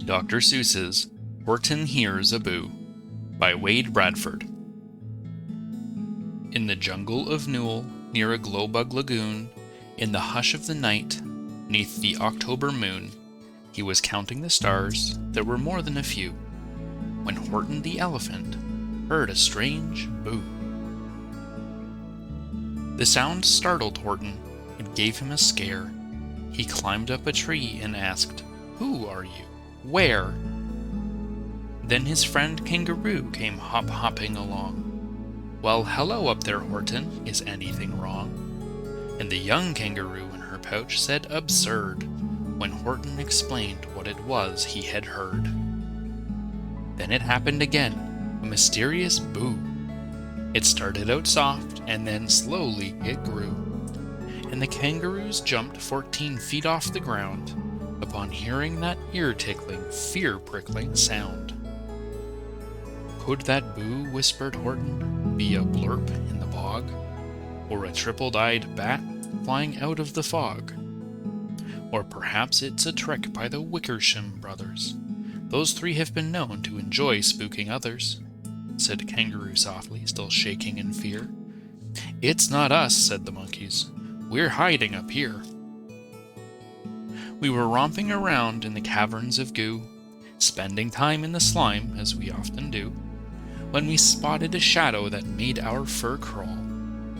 Dr. Seuss's Horton Hears a Boo by Wade Bradford. In the jungle of Newell, near a glowbug lagoon, in the hush of the night, 'neath the October moon, he was counting the stars. There were more than a few, when Horton the elephant heard a strange boo. The sound startled Horton. It gave him a scare. He climbed up a tree and asked, "Who are you? Where?" Then his friend Kangaroo came hop-hopping along. "Well, hello up there, Horton. Is anything wrong?" And the young kangaroo in her pouch said absurd, when Horton explained what it was he had heard. Then it happened again, a mysterious boo. It started out soft, and then slowly it grew, and the kangaroos jumped 14 feet off the ground upon hearing that ear-tickling, fear-prickling sound. Could that boo, whispered Horton, be a blurp in the bog, or a triple-eyed bat flying out of the fog? Or perhaps it's a trick by the Wickersham brothers. Those three have been known to enjoy spooking others, said Kangaroo softly, still shaking in fear. It's not us, said the monkeys. We're hiding up here. We were romping around in the caverns of goo, spending time in the slime, as we often do, when we spotted a shadow that made our fur crawl,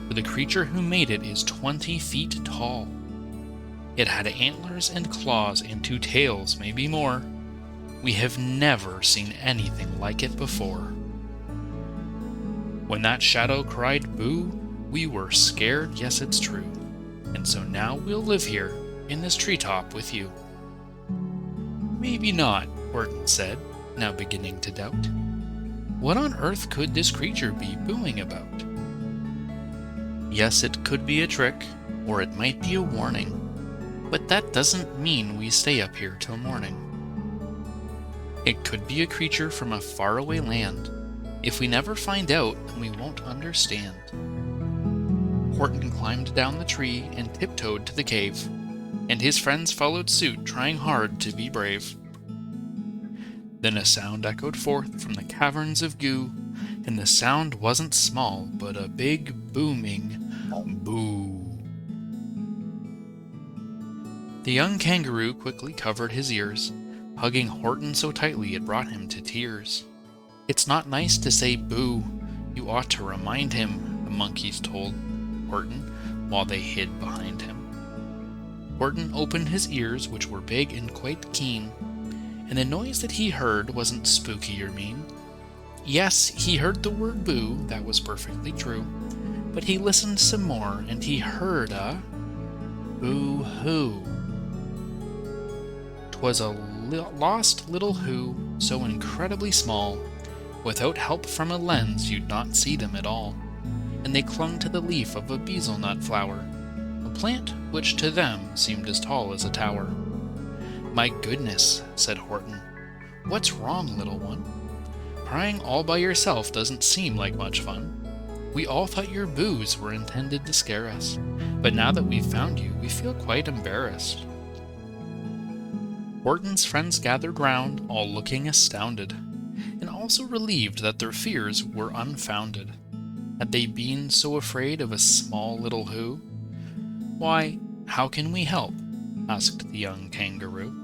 for the creature who made it is 20 feet tall. It had antlers and claws and 2 tails, maybe more. We have never seen anything like it before. When that shadow cried boo, we were scared, yes it's true, and so now we'll live here, in this treetop with you. Maybe not, Horton said, now beginning to doubt. What on earth could this creature be booing about? Yes, it could be a trick, or it might be a warning, but that doesn't mean we stay up here till morning. It could be a creature from a faraway land. If we never find out, then we won't understand. Horton climbed down the tree and tiptoed to the cave, and his friends followed suit, trying hard to be brave. Then a sound echoed forth from the caverns of goo, and the sound wasn't small, but a big, booming boo. The young kangaroo quickly covered his ears, hugging Horton so tightly it brought him to tears. It's not nice to say boo, you ought to remind him, the monkeys told Horton while they hid behind him. Horton opened his ears, which were big and quite keen, and the noise that he heard wasn't spooky or mean. Yes, he heard the word boo, that was perfectly true, but he listened some more and he heard a boo-hoo. 'Twas a lost little who, so incredibly small, without help from a lens you'd not see them at all, and they clung to the leaf of a beetle-nut flower, a plant which to them seemed as tall as a tower. My goodness, said Horton, what's wrong, little one? Crying all by yourself doesn't seem like much fun. We all thought your boos were intended to scare us, but now that we've found you, we feel quite embarrassed. Horton's friends gathered round, all looking astounded, and also relieved that their fears were unfounded. Had they been so afraid of a small little who? Why, how can we help? Asked the young kangaroo.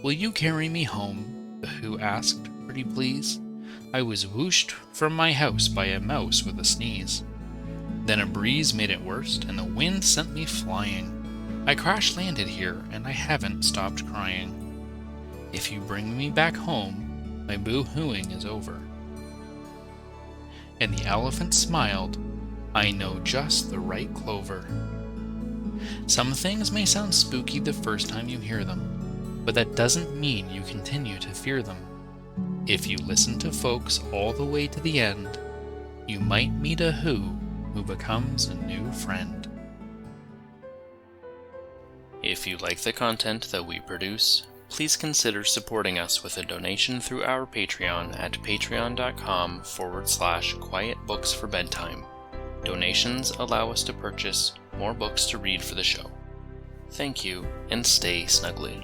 Will you carry me home? The who asked, pretty please. I was whooshed from my house by a mouse with a sneeze. Then a breeze made it worse, and the wind sent me flying. I crash-landed here, and I haven't stopped crying. If you bring me back home, my boo-hooing is over. And the elephant smiled. I know just the right clover. Some things may sound spooky the first time you hear them, but that doesn't mean you continue to fear them. If you listen to folks all the way to the end, you might meet a who becomes a new friend. If you like the content that we produce, please consider supporting us with a donation through our Patreon at patreon.com/quietbooksforbedtime. Donations allow us to purchase more books to read for the show. Thank you, and stay snuggly.